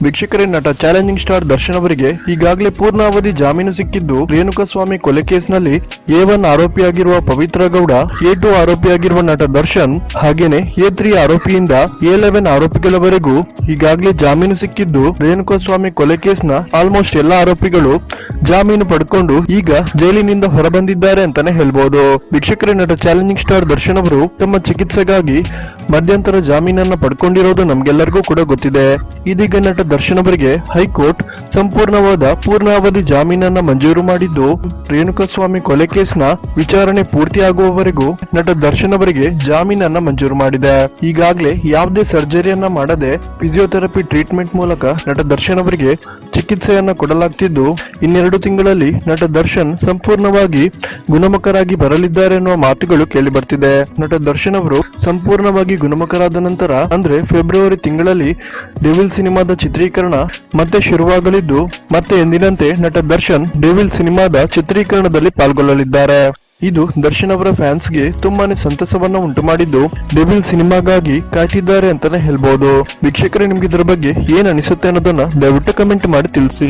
ವೀಕ್ಷಕರೇ, ನಟ challenging star Darshan ಅವರಿಗೆ ಈಗಾಗಲೇ ಪೂರ್ಣಾವಧಿ ಜಾಮೀನು ಸಿಕ್ಕಿದ್ದು, ರೇಣುಕಾಸ್ವಾಮಿ ಕೊಲೆ ಕೇಸ್ನಲ್ಲಿ A1 ಆರೋಪಿಯಾಗಿರುವ ಪವಿತ್ರ ಗೌಡ, A2 ಆರೋಪಿಯಾಗಿರುವ ನಟ ದರ್ಶನ್ ಹಾಗೇನೆ A3 ಆರೋಪಿಯಿಂದ A11 ಆರೋಪಿಗಳವರೆಗೂ ಈಗಾಗಲೇ ಜಾಮೀನು ಸಿಕ್ಕಿದ್ದು, ರೇಣುಕಾಸ್ವಾಮಿ ಕೊಲೆ ಕೇಸ್ನ ಆಲ್ಮೋಸ್ಟ್ ಎಲ್ಲಾ ಆರೋಪಿಗಳು ಜಾಮೀನು ಪಡ್ಕೊಂಡು ಈಗ ಜೈಲಿನಿಂದ ಹೊರಬಂದಿದ್ದಾರೆ ಅಂತಾನೆ ಹೇಳ್ಬಹುದು. ವೀಕ್ಷಕರೇ, ನಟ ಚಾಲೆಂಜಿಂಗ್ ಸ್ಟಾರ್ ದರ್ಶನ್ ಅವರು ತಮ್ಮ ಚಿಕಿತ್ಸೆಗಾಗಿ ಮಧ್ಯಂತರ ಜಾಮೀನನ್ನ ಪಡ್ಕೊಂಡಿರೋದು ನಮ್ಗೆಲ್ಲರಿಗೂ ಕೂಡ ಗೊತ್ತಿದೆ. ಇದೀಗ ನಟ ದರ್ಶನ್ ಅವರಿಗೆ ಹೈಕೋರ್ಟ್ ಸಂಪೂರ್ಣವಾದ ಪೂರ್ಣಾವಧಿ ಜಾಮೀನನ್ನ ಮಂಜೂರು ಮಾಡಿದ್ದು, ರೇಣುಕಾಸ್ವಾಮಿ ಕೊಲೆ ಕೇಸ್ನ ವಿಚಾರಣೆ ಪೂರ್ತಿಯಾಗುವವರೆಗೂ ನಟ ದರ್ಶನ್ ಅವರಿಗೆ ಜಾಮೀನನ್ನ ಮಂಜೂರು ಮಾಡಿದೆ. ಈಗಾಗಲೇ ಯಾವುದೇ ಸರ್ಜರಿಯನ್ನ ಮಾಡದೆ ಫಿಸಿಯೋಥೆರಪಿ ಟ್ರೀಟ್ಮೆಂಟ್ ಮೂಲಕ ನಟ ದರ್ಶನ್ ಅವರಿಗೆ ಚಿಕಿತ್ಸೆಯನ್ನ ಕೊಡಲಾಗ್ತಿದ್ದು, ಇನ್ನೆರಡು ತಿಂಗಳಲ್ಲಿ ನಟ ದರ್ಶನ್ ಸಂಪೂರ್ಣವಾಗಿ ಗುಣಮುಖರಾಗಿ ಬರಲಿದ್ದಾರೆ ಎನ್ನುವ ಮಾತುಗಳು ಕೇಳಿ ಬರ್ತಿದೆ. ನಟ ದರ್ಶನ್ ಅವರು ಸಂಪೂರ್ಣವಾಗಿ ಗುಣಮುಖರಾದ ನಂತರ ಅಂದ್ರೆ ಫೆಬ್ರವರಿ ತಿಂಗಳಲ್ಲಿ ಡೆವಿಲ್ ಸಿನಿಮಾದ ಚಿತ್ರೀಕರಣ ಮತ್ತೆ ಶುರುವಾಗಲಿದ್ದು, ಮತ್ತೆ ಎಂದಿನಂತೆ ನಟ ದರ್ಶನ್ ಡೆವಿಲ್ ಸಿನಿಮಾದ ಚಿತ್ರೀಕರಣದಲ್ಲಿ ಪಾಲ್ಗೊಳ್ಳಲಿದ್ದಾರೆ. ಇದು ದರ್ಶನ್ ಅವರ ಫ್ಯಾನ್ಸ್ಗೆ ತುಂಬಾನೇ ಸಂತಸವನ್ನ ಉಂಟು ಮಾಡಿದ್ದು, ಡೆವಿಲ್ ಸಿನಿಮಾಗಾಗಿ ಕಾಯ್ತಿದ್ದಾರೆ ಅಂತಾನೆ ಹೇಳ್ಬಹುದು. ವೀಕ್ಷಕರೇ, ನಿಮ್ಗೆ ಇದರ ಬಗ್ಗೆ ಏನ್ ಅನಿಸುತ್ತೆ ಅನ್ನೋದನ್ನ ದಯವಿಟ್ಟು ಕಮೆಂಟ್ ಮಾಡಿ ತಿಳಿಸಿ.